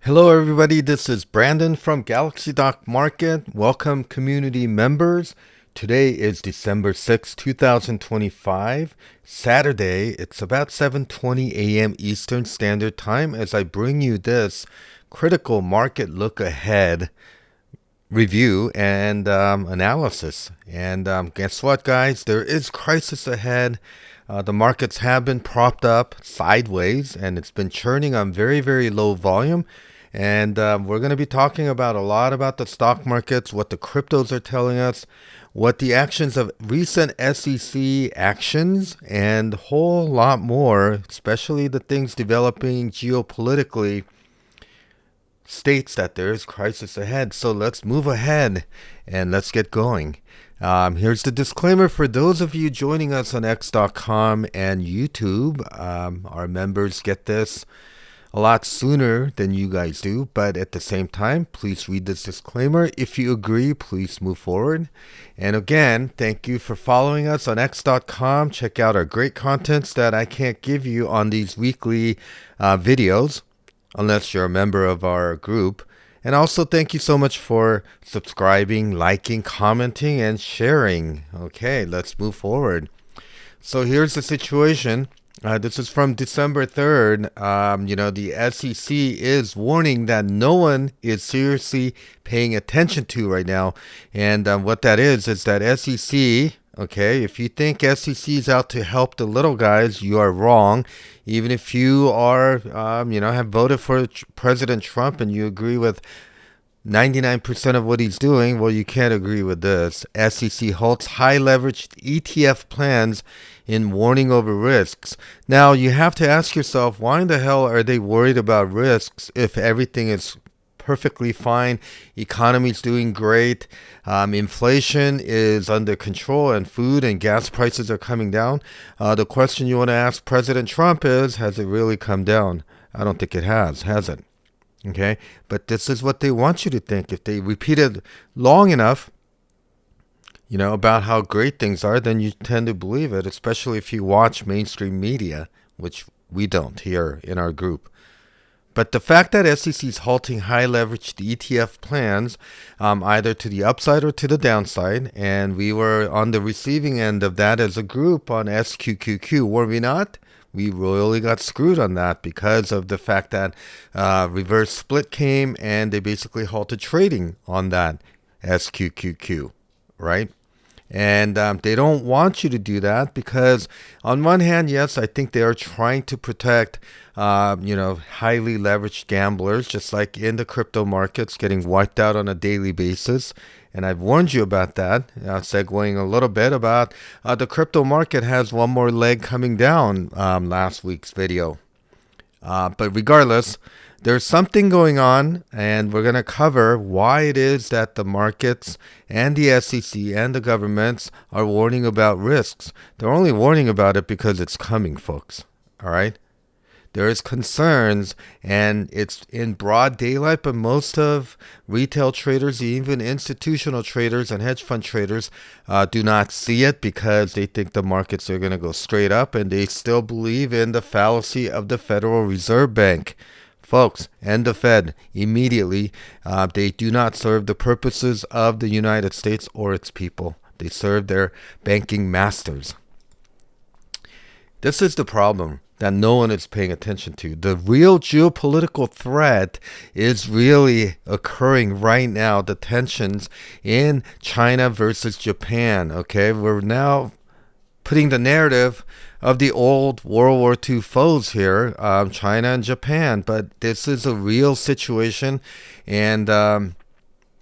Hello, everybody. This is Brandon from Galaxy Stock Market. Welcome, community members. Today is December 6, 2025, Saturday. It's about 7:20 a.m. Eastern Standard Time as I bring you this critical market look ahead review and analysis. And guess what, guys? There is crisis ahead. The markets have been propped up sideways and it's been churning on very, very low volume. And we're going to be talking about a lot about the stock markets, what the cryptos are telling us, what the actions of recent SEC actions, and a whole lot more, especially the things developing geopolitically states that there is crisis ahead. So let's move ahead and let's get going. Here's the disclaimer for those of you joining us on X.com and YouTube. Our members get this a lot sooner than you guys do, but at the same time, please read this disclaimer. If you agree, please move forward. And again, thank you for following us on X.com. Check out our great contents that I can't give you on these weekly videos unless you're a member of our group. And also, thank you so much for subscribing, liking, commenting, and sharing. Okay, let's move forward. So here's the situation. This is from December 3rd. The SEC is warning that no one is seriously paying attention to right now. And what that is that SEC, okay, if you think SEC is out to help the little guys, you are wrong. Even if you are, have voted for President Trump and you agree with 99% of what he's doing, well, you can't agree with this. SEC halts high leveraged ETF plans in warning over risks. Now, you have to ask yourself, why in the hell are they worried about risks if everything is perfectly fine? Economy's doing great. Inflation is under control and food and gas prices are coming down. The question you want to ask President Trump is, has it really come down? I don't think it has it? Okay, but this is what they want you to think. If they repeat it long enough, about how great things are, then you tend to believe it, especially if you watch mainstream media, which we don't here in our group. But the fact that SEC is halting high leveraged ETF plans, either to the upside or to the downside, and we were on the receiving end of that as a group on SQQQ, were we not? We royally got screwed on that because of the fact that reverse split came and they basically halted trading on that SQQQ, right? And they don't want you to do that because on one hand, yes, I think they are trying to protect, highly leveraged gamblers, just like in the crypto markets getting wiped out on a daily basis. And I've warned you about that, segueing a little bit about the crypto market has one more leg coming down last week's video. But regardless, there's something going on, and we're going to cover why it is that the markets and the SEC and the governments are warning about risks. They're only warning about it because it's coming, folks. All right? There is concerns, and it's in broad daylight, but most of retail traders, even institutional traders and hedge fund traders, do not see it because they think the markets are going to go straight up, and they still believe in the fallacy of the Federal Reserve Bank. Folks, and the Fed, immediately, they do not serve the purposes of the United States or its people. They serve their banking masters. This is the problem that no one is paying attention to. The real geopolitical threat is really occurring right now. The tensions in China versus Japan. Okay, we're now putting the narrative of the old World War II foes here, China and Japan. But this is a real situation, and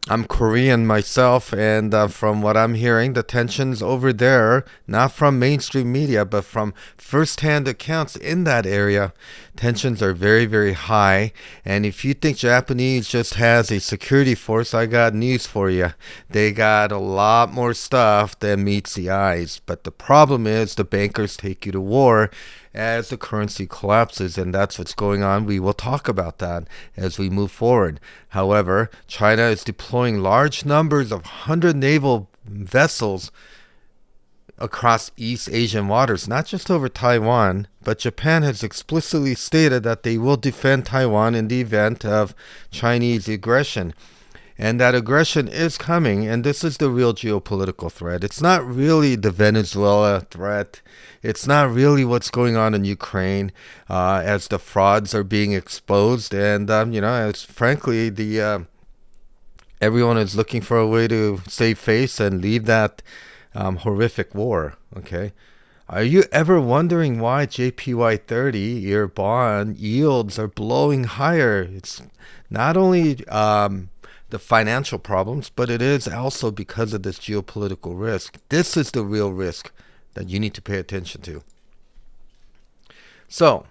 I'm Korean myself, and from what I'm hearing, the tensions over there, not from mainstream media, but from first-hand accounts in that area, tensions are very, very high. And if you think Japanese just has a security force, I got news for you. They got a lot more stuff than meets the eyes. But the problem is the bankers take you to war as the currency collapses, and that's what's going on. We will talk about that as we move forward. However, China is deploying large numbers of 100 naval vessels across East Asian waters, not just over Taiwan, but Japan has explicitly stated that they will defend Taiwan in the event of Chinese aggression. And that aggression is coming, and this is the real geopolitical threat. It's not really the Venezuela threat. It's not really what's going on in Ukraine as the frauds are being exposed. And, as frankly, everyone is looking for a way to save face and leave that horrific war, okay? Are you ever wondering why JPY 30-year bond yields are blowing higher? It's not only the financial problems, but it is also because of this geopolitical risk. This is the real risk that you need to pay attention to. So,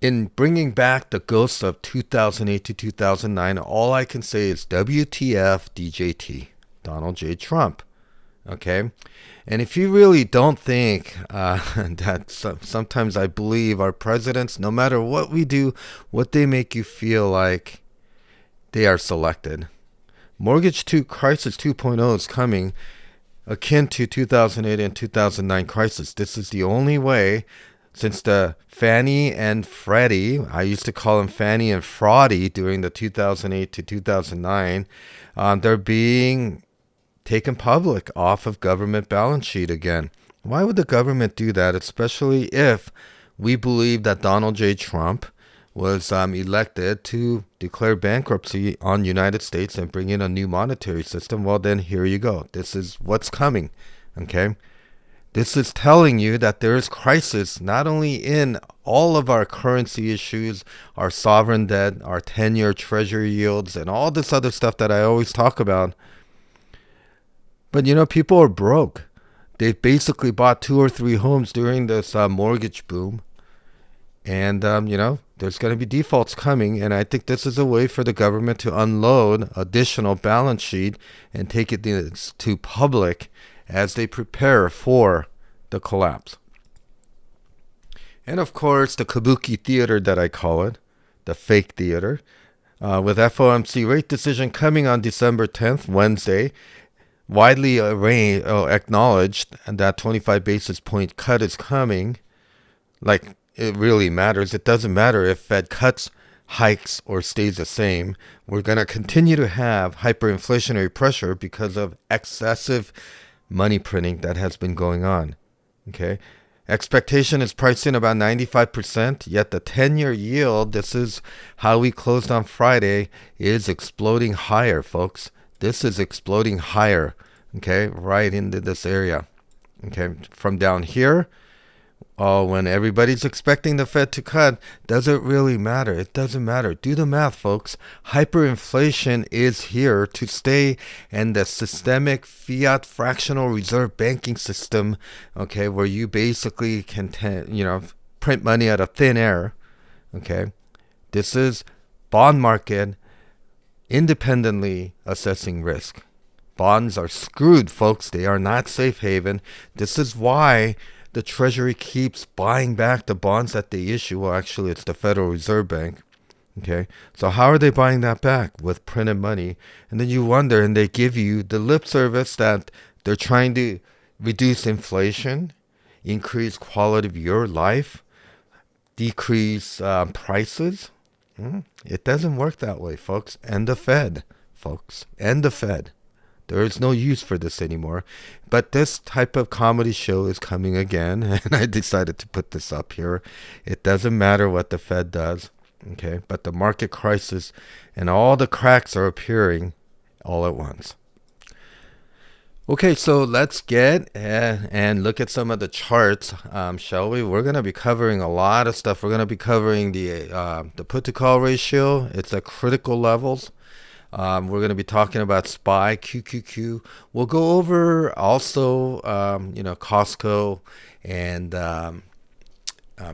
in bringing back the ghosts of 2008 to 2009, all I can say is WTF DJT, Donald J. Trump. Okay? And if you really don't think that sometimes I believe our presidents, no matter what we do, what they make you feel like, they are selected. Mortgage crisis 2.0 is coming, akin to 2008 and 2009 crisis. This is the only way, since the Fannie and Freddie, I used to call them Fannie and Fraudy during the 2008 to 2009, they're being taken public off of government balance sheet again. Why would the government do that, especially if we believe that Donald J. Trump was elected to declare bankruptcy on United States and bring in a new monetary system? Well, then here you go. This is what's coming, okay? This is telling you that there is crisis not only in all of our currency issues, our sovereign debt, our 10-year treasury yields, and all this other stuff that I always talk about, but people are broke. They've basically bought 2 or 3 homes during this mortgage boom. And, there's going to be defaults coming. And I think this is a way for the government to unload additional balance sheet and take it to public as they prepare for the collapse. And, of course, the kabuki theater that I call it, the fake theater, with FOMC rate decision coming on December 10th, Wednesday, widely acknowledged that 25 basis point cut is coming. Like, it really matters. It doesn't matter if Fed cuts, hikes, or stays the same. We're going to continue to have hyperinflationary pressure because of excessive money printing that has been going on. Okay? Expectation is priced in about 95%, yet the 10-year yield, this is how we closed on Friday, is exploding higher, folks. This is exploding higher, okay, right into this area. Okay, from down here, when everybody's expecting the Fed to cut, does it really matter? It doesn't matter. Do the math, folks. Hyperinflation is here to stay, and the systemic fiat fractional reserve banking system, okay, where you basically can, print money out of thin air, okay, this is bond market independently assessing risk. Bonds are screwed, folks. They are not safe haven. This is why the Treasury keeps buying back the bonds that they issue. Well, actually, it's the Federal Reserve Bank. Okay, so how are they buying that back? With printed money. And then you wonder, and they give you the lip service that they're trying to reduce inflation, increase quality of your life, decrease prices. It doesn't work that way, folks. And the Fed, folks. And the Fed. There is no use for this anymore. But this type of comedy show is coming again, and I decided to put this up here. It doesn't matter what the Fed does, okay? But the market crisis and all the cracks are appearing all at once. Okay, so let's get and look at some of the charts, shall we? We're going to be covering a lot of stuff. We're going to be covering the put-to-call ratio. It's at critical levels. We're going to be talking about SPY, QQQ. We'll go over also, Costco and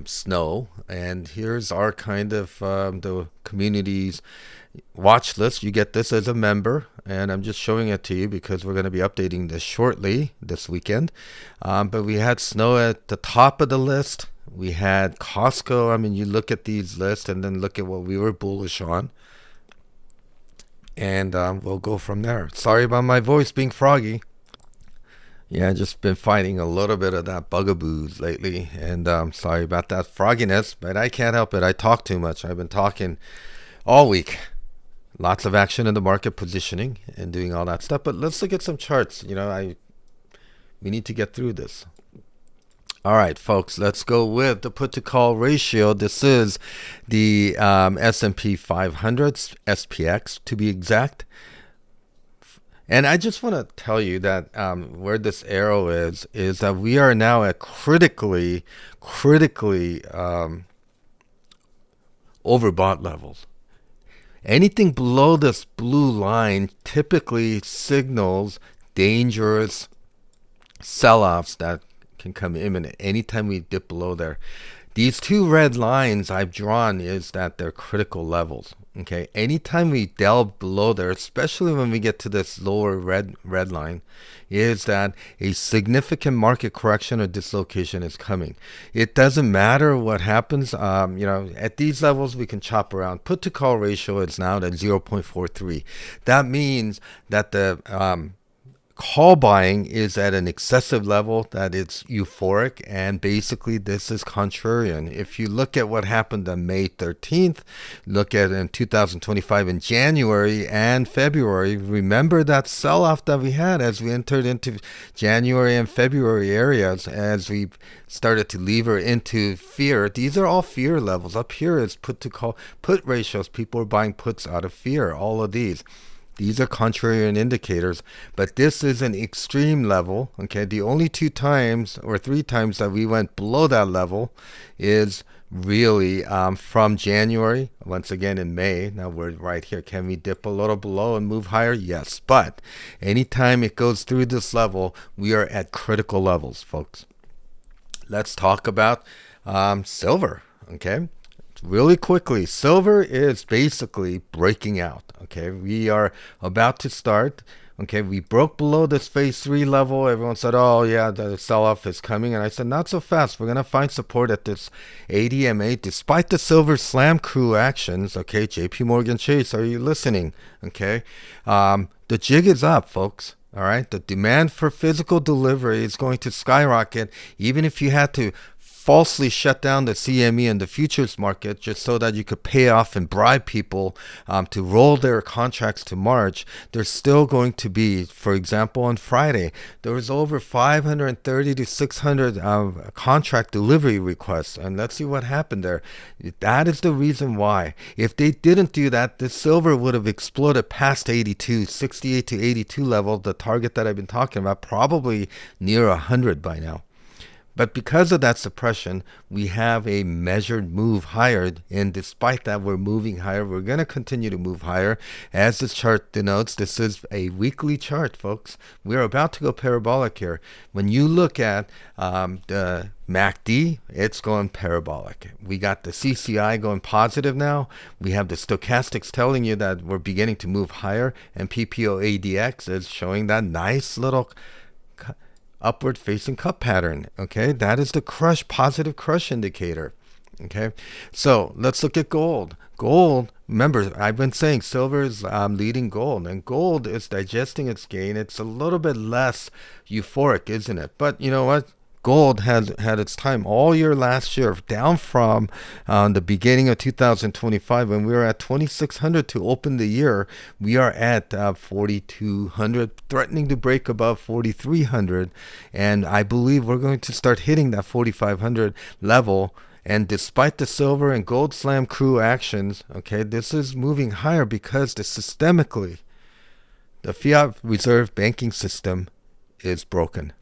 Snow. And here's our kind of the community's watch list. You get this as a member, and I'm just showing it to you because we're going to be updating this shortly this weekend. But we had Snow at the top of the list. We had Costco. I mean, you look at these lists and then look at what we were bullish on. And we'll go from there. Sorry about my voice being froggy. Yeah, just been fighting a little bit of that bugaboos lately, and sorry about that frogginess, but I can't help it. I talk too much. I've been talking all week. Lots of action in the market, positioning and doing all that stuff. But let's look at some charts. We need to get through this. All right, folks, let's go with the put to call ratio. This is the S&P 500, SPX to be exact. And I just want to tell you that where this arrow is that we are now at critically overbought levels. Anything below this blue line typically signals dangerous sell-offs that can come imminent anytime we dip below there. These two red lines I've drawn is that they're critical levels. Okay, anytime we delve below there, especially when we get to this lower red line, is that a significant market correction or dislocation is coming. It doesn't matter what happens. At these levels we can chop around. Put to call ratio is now at 0.43. That means that the call buying is at an excessive level, that it's euphoric, and basically this is contrarian. If you look at what happened on May 13th, look at in 2025 in January and February, remember that sell-off that we had as we entered into January and February areas, as we started to lever into fear. These are all fear levels. Up here is put ratios. People are buying puts out of fear. All of these are contrarian indicators, but this is an extreme level. Okay, the only 2 times or 3 times that we went below that level is really from January, once again in May. Now we're right here. Can we dip a little below and move higher? Yes, but anytime it goes through this level, we are at critical levels, folks. Let's talk about silver. Okay, really quickly, silver is basically breaking out. Okay, we are about to start. Okay, we broke below this phase 3 level. Everyone said, oh yeah, the sell-off is coming, and I said, not so fast. We're gonna find support at this 80 MA despite the silver slam crew actions. Okay, JP Morgan Chase, are you listening? Okay, the jig is up, folks. All right, the demand for physical delivery is going to skyrocket, even if you had to falsely shut down the CME and the futures market just so that you could pay off and bribe people to roll their contracts to March. There's still going to be, for example, on Friday, there was over 530 to 600 contract delivery requests. And let's see what happened there. That is the reason why. If they didn't do that, the silver would have exploded past 82, 68 to 82 level, the target that I've been talking about, probably near 100 by now. But because of that suppression, we have a measured move higher, and despite that, we're moving higher. We're going to continue to move higher. As this chart denotes, this is a weekly chart, folks. We're about to go parabolic here. When you look at the MACD, it's going parabolic. We got the CCI going positive now. We have the stochastics telling you that we're beginning to move higher, and PPO-ADX is showing that nice little upward facing cup pattern. Okay, that is the positive crush indicator. Okay, so let's look at gold. Remember, I've been saying silver is leading gold, and gold is digesting its gain. It's a little bit less euphoric, isn't it? But you know what? Gold has had its time all year last year, down from the beginning of 2025 when we were at 2,600 to open the year. We are at 4,200, threatening to break above 4,300, and I believe we're going to start hitting that 4,500 level. And despite the silver and gold slam crew actions, okay, this is moving higher because systemically, the fiat reserve banking system is broken.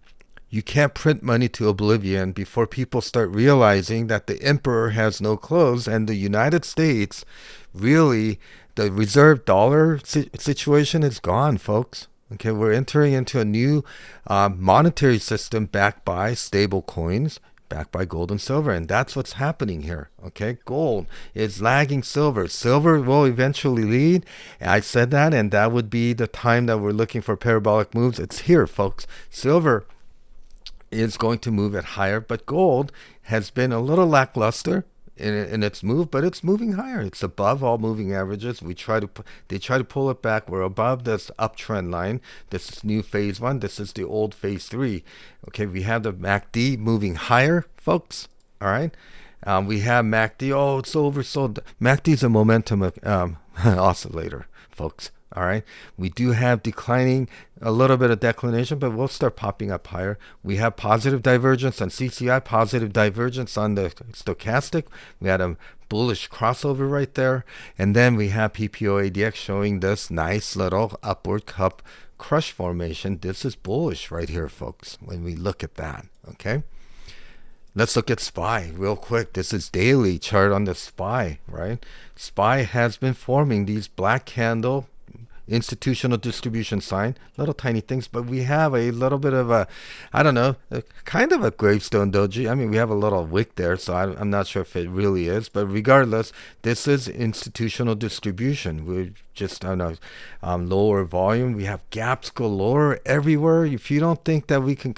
You can't print money to oblivion before people start realizing that the emperor has no clothes, and the United States, really, the reserve dollar situation is gone, folks. Okay, we're entering into a new monetary system backed by stable coins, backed by gold and silver, and that's what's happening here. Okay, gold is lagging silver. Silver will eventually lead. I said that, and that would be the time that we're looking for parabolic moves. It's here, folks. Silver is going to move it higher, but gold has been a little lackluster. in its move, but it's moving higher. It's above all moving averages. They try to pull it back. We're above this uptrend line. This is new phase 1. This is the old phase 3. Okay, we have the MACD moving higher, folks. All right. We have MACD. Oh, it's oversold. MACD is a momentum oscillator, folks. All right. We do have declining, a little bit of declination, but we'll start popping up higher. We have positive divergence on CCI, positive divergence on the stochastic. We had a bullish crossover right there. And then we have PPO ADX showing this nice little upward cup crush formation. This is bullish right here, folks, when we look at that. Okay. Let's look at SPY real quick. This is daily chart on the SPY, right? SPY has been forming these black candle institutional distribution sign, little tiny things, but we have a little bit of a, I don't know, kind of a gravestone doji. I mean, we have a little wick there, so I'm not sure if it really is, but regardless, this is institutional distribution. We're just on a lower volume. We have gaps galore everywhere. If you don't think that we can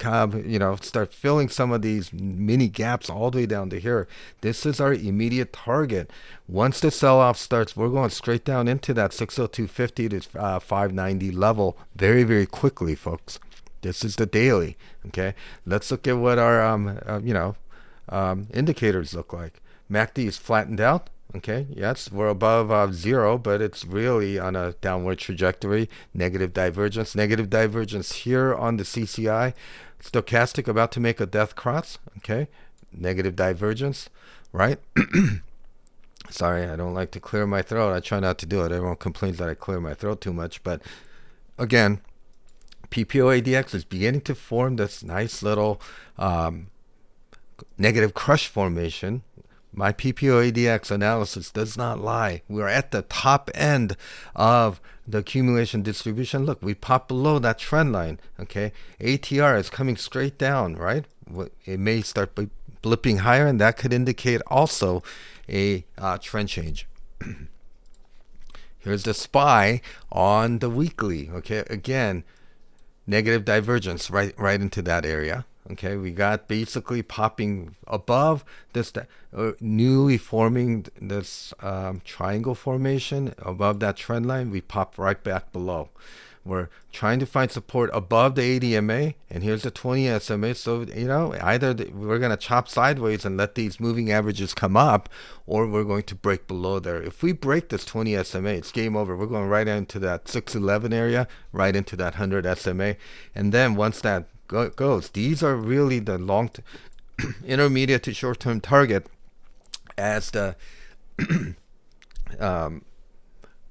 start filling some of these mini gaps all the way down to here, this is our immediate target. Once the sell-off starts, we're going straight down into that 602.50 to 590 level very, very quickly, folks. This is the daily. Okay, let's look at what our indicators look like. MACD is flattened out. Okay, yes, we're above 0, but it's really on a downward trajectory. Negative divergence here on the CCI. Stochastic about to make a death cross. Okay, negative divergence, right? Sorry, I don't like to clear my throat. I try not to do it. Everyone complains that I clear my throat too much. But again, PPO ADX is beginning to form this nice little negative crush formation. My PPO ADX analysis does not lie. We're at the top end of the accumulation distribution. Look, we popped below that trend line. Okay, ATR is coming straight down, right? It may start blipping higher, and that could indicate also a trend change. Here's the SPY on the weekly. Okay, again, negative divergence right into that area. Okay, we got basically popping above this newly forming this triangle formation above that trend line. We pop right back below. We're trying to find support above the 80 MA, and here's the 20 SMA. So, either we're going to chop sideways and let these moving averages come up, or we're going to break below there. If we break this 20 SMA, it's game over. We're going right into that 611 area, right into that 100 SMA. And then once that goes, these are really the intermediate to short-term target as the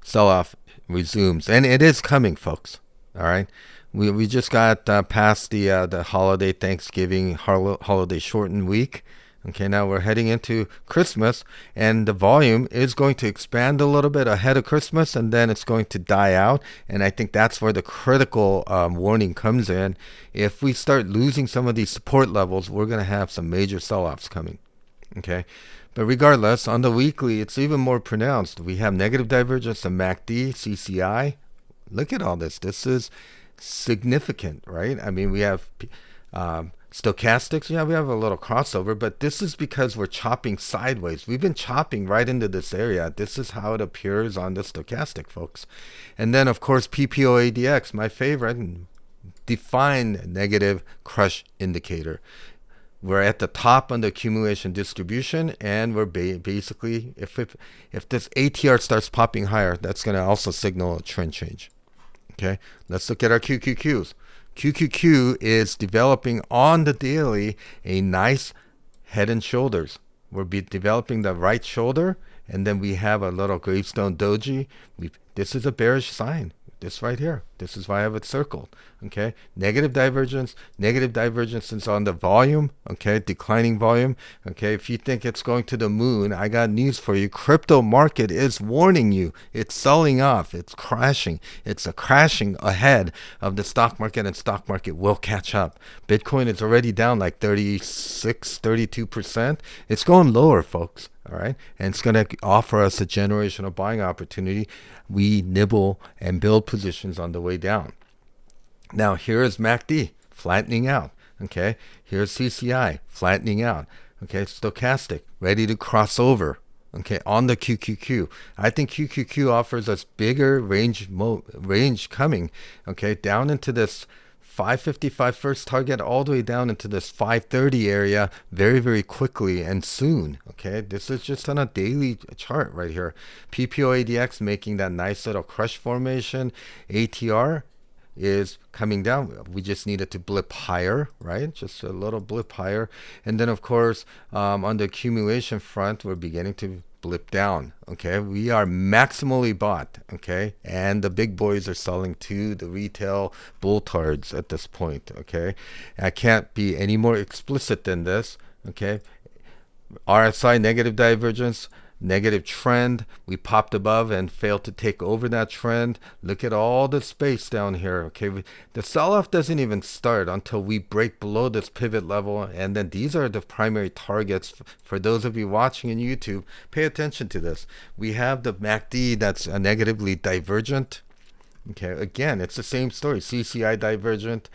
sell-off resumes, and it is coming, folks. All right, we just got past the holiday, Thanksgiving holiday shortened week. Okay, now we're heading into Christmas, and the volume is going to expand a little bit ahead of Christmas, and then it's going to die out. And I think that's where the critical warning comes in. If we start losing some of these support levels, we're going to have some major sell-offs coming. Okay, but regardless, on the weekly, it's even more pronounced. We have negative divergence in MACD, CCI. Look at all this. This is significant, right? I mean, we have stochastics. Yeah, we have a little crossover, but this is because we're chopping sideways. We've been chopping right into this area. This is how it appears on the stochastic, folks. And then, of course, PPO ADX, my favorite, defined negative crush indicator. We're at the top on the accumulation distribution, and we're basically, if this ATR starts popping higher, that's going to also signal a trend change. Okay, let's look at our QQQs. QQQ is developing on the daily a nice head and shoulders. We're developing the right shoulder, and then we have a little gravestone doji. This is a bearish sign. This right here. This is why I have it circled. Okay, negative divergence is on the volume. Okay, declining volume. Okay, if you think it's going to the moon, I got news for you. Crypto market is warning you. It's selling off. It's crashing. It's a crashing ahead of the stock market, and stock market will catch up. Bitcoin is already down like 32%. It's going lower, folks. All right, and it's going to offer us a generational buying opportunity. We nibble and build positions on the way down. Now here is MACD flattening out. Okay, here's CCI flattening out. Okay, stochastic, ready to cross over. Okay, on the QQQ. I think QQQ offers us bigger range coming. Okay, down into this 555 first target all the way down into this 530 area very, very quickly and soon. Okay, this is just on a daily chart right here. PPO ADX making that nice little crush formation. ATR is coming down. We just needed to blip higher, right? Just a little blip higher. And then, of course, on the accumulation front, we're beginning to blip down. Okay, we are maximally bought. Okay, and the big boys are selling to the retail bulltards at this point. Okay, I can't be any more explicit than this. Okay, RSI negative divergence, negative trend. We popped above and failed to take over that trend. Look at all the space down here. Okay, the sell-off doesn't even start until we break below this pivot level, and then these are the primary targets. For those of you watching in YouTube, pay attention to this. We have the MACD that's negatively divergent. Okay, again, it's the same story. CCI divergent.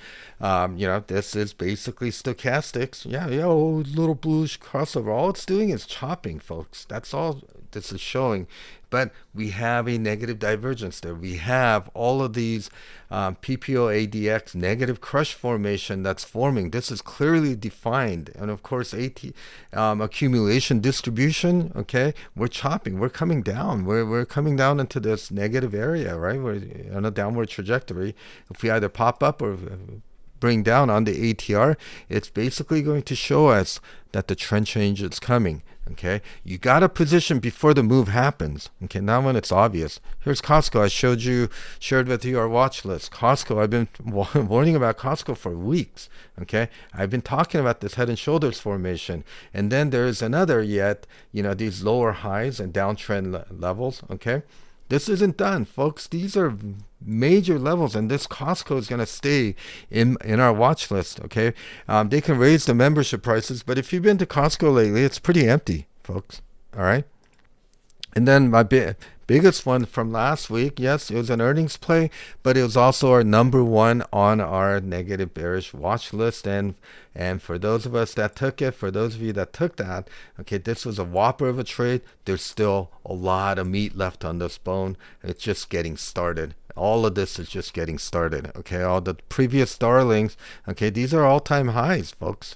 This is basically stochastics. Yeah, little bluish crossover. All it's doing is chopping, folks. That's all this is showing. But we have a negative divergence there. We have all of these PPO ADX negative crush formation that's forming. This is clearly defined. And of course, accumulation distribution, okay, we're chopping. We're coming down. We're coming down into this negative area, right? We're on a downward trajectory. If we either pop up or bring down on the ATR, it's basically going to show us that the trend change is coming. Okay, you got to position before the move happens. Okay, not when it's obvious. Here's Costco. I shared with you our watch list. Costco, I've been warning about Costco for weeks. Okay, I've been talking about this head and shoulders formation, and then there's another yet. These lower highs and downtrend levels. Okay, this isn't done, folks. These are major levels, and this Costco is going to stay in our watch list. Okay, they can raise the membership prices, but if you've been to Costco lately, it's pretty empty, folks. All right. And then my biggest one from last week, yes, it was an earnings play, but it was also our number one on our negative bearish watch list. And for those of us that took it, for those of you that took that, okay, this was a whopper of a trade. There's still a lot of meat left on this bone. It's just getting started. All of this is just getting started. Okay, all the previous darlings, okay, these are all-time highs, folks.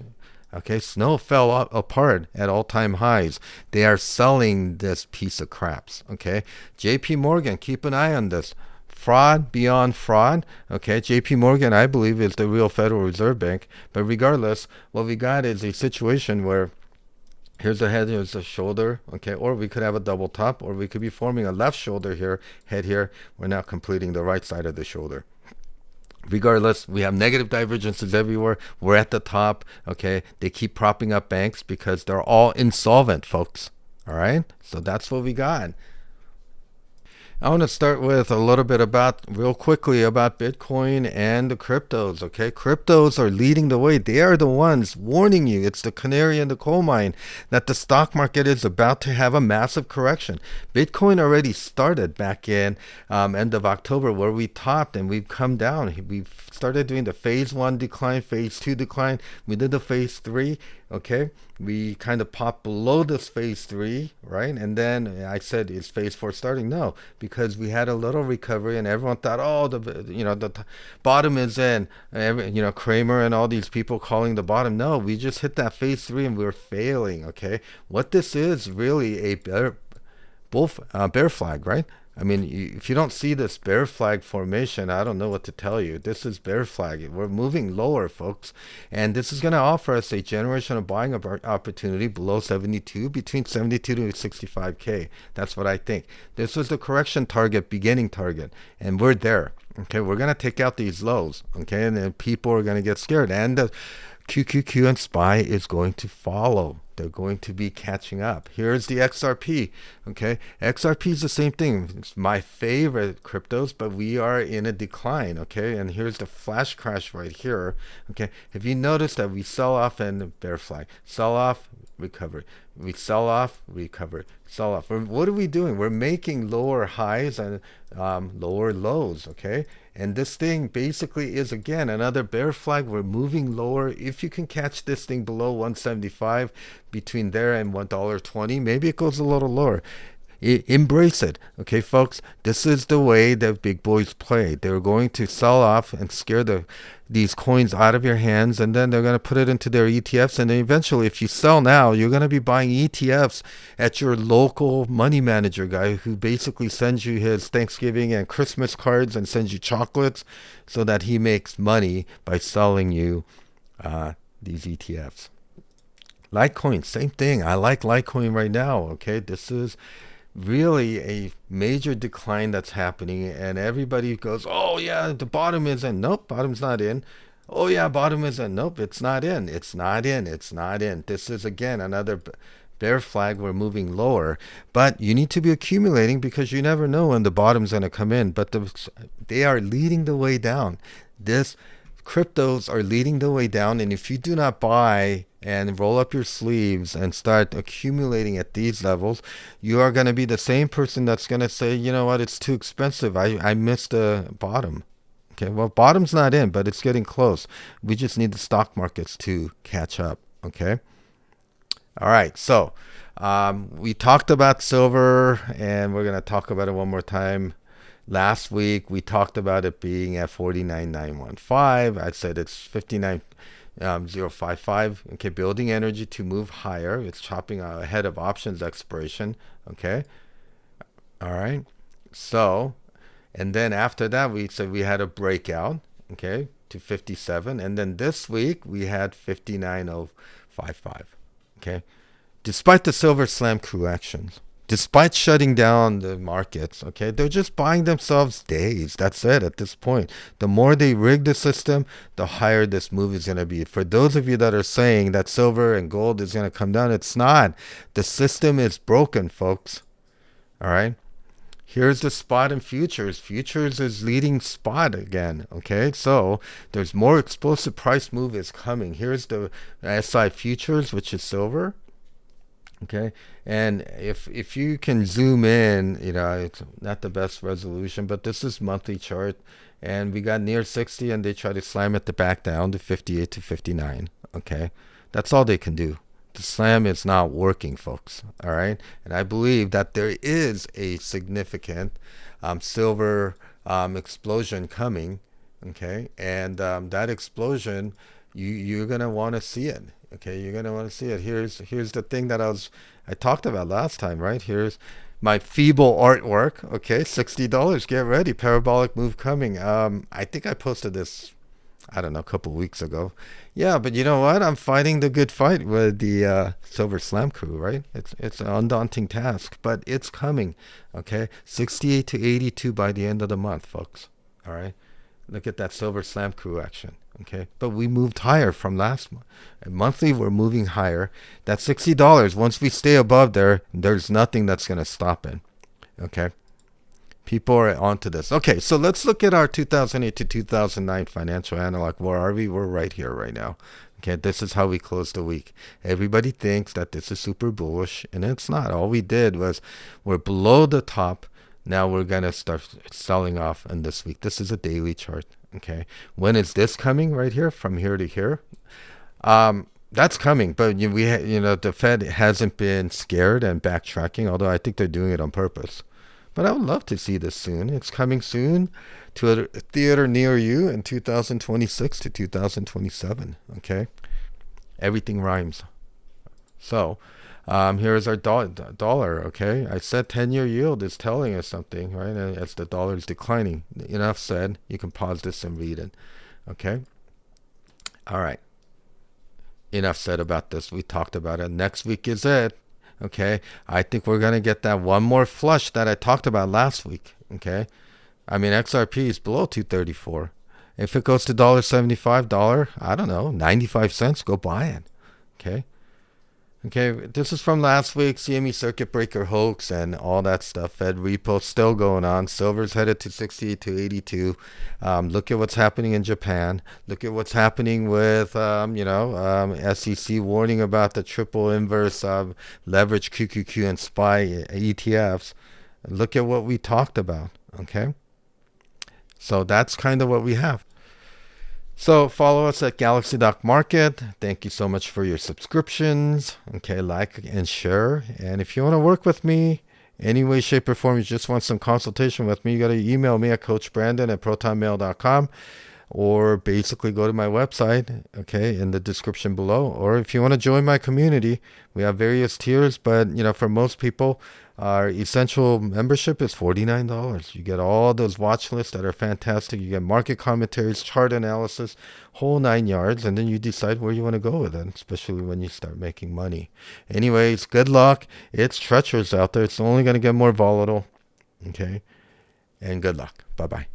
Okay, snow fell apart at all-time highs. They are selling this piece of craps. Okay, JP Morgan, keep an eye on this. Fraud beyond fraud. Okay, JP Morgan, I believe, is the real Federal Reserve Bank. But regardless, what we got is a situation where here's the head, here's the shoulder, okay, or we could have a double top, or we could be forming a left shoulder here, head here. We're now completing the right side of the shoulder. Regardless, we have negative divergences everywhere. We're at the top, okay? They keep propping up banks because they're all insolvent, folks. All right? So that's what we got. I want to start with a little bit real quickly about Bitcoin and the cryptos, okay? Cryptos are leading the way. They are the ones warning you. It's the canary in the coal mine that the stock market is about to have a massive correction. Bitcoin already started back in end of October where we topped and we've come down. We've started doing the phase 1 decline, phase 2 decline. We did the phase 3. Okay, we kind of popped below this phase 3, right? And then I said, is phase 4 starting? No, because we had a little recovery and everyone thought, oh, the bottom is in. Kramer and all these people calling the bottom. No, we just hit that phase 3 and we're failing. Okay, what this is really a bear flag, right? I mean, if you don't see this bear flag formation, I don't know what to tell you. This is bear flag. We're moving lower, folks. And this is going to offer us a generational buying opportunity below 72, between 72 to 65K. That's what I think. This was the correction target, beginning target. And we're there. Okay, we're going to take out these lows. Okay, and then people are going to get scared. And the QQQ and SPY is going to follow. They're going to be catching up. Here's the XRP. Okay, XRP is the same thing. It's my favorite cryptos, but we are in a decline. Okay, and here's the flash crash right here. Okay, have you noticed that we sell off and bear flag, sell off, recover, we sell off, recover, sell off. What are we doing? We're making lower highs and lower lows. Okay, And this thing basically is, again, another bear flag. We're moving lower. If you can catch this thing below 175, between there and $1.20, maybe it goes a little lower. Embrace it. Okay, folks, this is the way that big boys play. They're going to sell off and scare these coins out of your hands, and then they're going to put it into their ETFs, and then eventually, if you sell now, you're going to be buying ETFs at your local money manager guy, who basically sends you his Thanksgiving and Christmas cards and sends you chocolates so that he makes money by selling you these ETFs. Litecoin, same thing. I like Litecoin right now. Okay, this is really a major decline that's happening, and everybody goes, oh yeah, the bottom is in. Nope, bottom's not in. Oh yeah, bottom is in. Nope, it's not in. It's not in. It's not in. This is, again, another bear flag. We're moving lower, but you need to be accumulating, because you never know when the bottom's going to come in. But they are leading the way down. This cryptos are leading the way down, and if you do not buy and roll up your sleeves and start accumulating at these levels, you are going to be the same person that's going to say, you know what, it's too expensive. I missed the bottom. Okay, well, bottom's not in, but it's getting close. We just need the stock markets to catch up. Okay. All right. So we talked about silver, and we're going to talk about it one more time. Last week, we talked about it being at 49,915. I said it's 59,055. Okay, building energy to move higher. It's chopping ahead of options expiration. Okay. All right. So, and then after that, we said we had a breakout. Okay, to 57. And then this week, we had 59,055. Okay. Despite the silver slam corrections, despite shutting down the markets, okay, they're just buying themselves days. That's it at this point. The more they rig the system, the higher this move is going to be. For those of you that are saying that silver and gold is going to come down, it's not. The system is broken, folks. All right. Here's the spot and futures. Futures is leading spot again. Okay, so there's more explosive price move is coming. Here's the SI futures, which is silver. Okay, and if you can zoom in, you know, it's not the best resolution, but this is monthly chart, and we got near 60, and they try to slam it back down to 58 to 59. Okay, that's all they can do. The slam is not working, folks. All right, and I believe that there is a significant silver explosion coming. Okay, and that explosion, you're gonna want to see it. Okay, you're gonna want to see it. Here's the thing that I talked about last time, right? Here's my feeble artwork. Okay, $60. Get ready. Parabolic move coming. I think I posted this, I don't know, a couple weeks ago. Yeah, but you know what? I'm fighting the good fight with the Silver Slam crew, right? It's an undaunting task, but it's coming. Okay, 68 to 82 by the end of the month, folks. All right, look at that Silver Slam crew action. Okay, but we moved higher from last month. And monthly, we're moving higher. That's $60. Once we stay above there, there's nothing that's going to stop it. Okay, people are onto this. Okay, so let's look at our 2008 to 2009 financial analog. Where are we? We're right here, right now. Okay, this is how we closed the week. Everybody thinks that this is super bullish, and it's not. All we did was we're below the top. Now we're going to start selling off in this week. This is a daily chart. Okay, when is this coming? Right here, from here to here. That's coming, but the Fed hasn't been scared and backtracking, although I think they're doing it on purpose. But I would love to see this soon. It's coming soon to a theater near you in 2026 to 2027. Okay, everything rhymes. So here's our dollar. Okay, I said 10-year yield is telling us something, right? And as the dollar is declining. Enough said. You can pause this and read it. Okay. All right. Enough said about this. We talked about it. Next week is it. Okay. I think we're gonna get that one more flush that I talked about last week. Okay. I mean, XRP is below 234. If it goes to $1.75, I don't know, 95 cents, go buy it. Okay. Okay, this is from last week, CME circuit breaker hoax and all that stuff. Fed repo still going on. Silver's headed to 68 to 82. Look at what's happening in Japan. Look at what's happening with, SEC warning about the triple inverse leverage QQQ and SPY ETFs. Look at what we talked about, okay? So that's kind of what we have. So follow us at Galaxy Doc Market. Thank you so much for your subscriptions. Okay, like and share. And if you want to work with me any way, shape, or form, you just want some consultation with me, you got to email me at coachbrandon@protonmail.com, or basically go to my website, okay, in the description below. Or if you want to join my community, we have various tiers, but for most people, our essential membership is $49. You get all those watch lists that are fantastic. You get market commentaries, chart analysis, whole 9 yards, and then you decide where you want to go with it, especially when you start making money. Anyways, good luck. It's treacherous out there. It's only going to get more volatile, okay? And good luck. Bye-bye.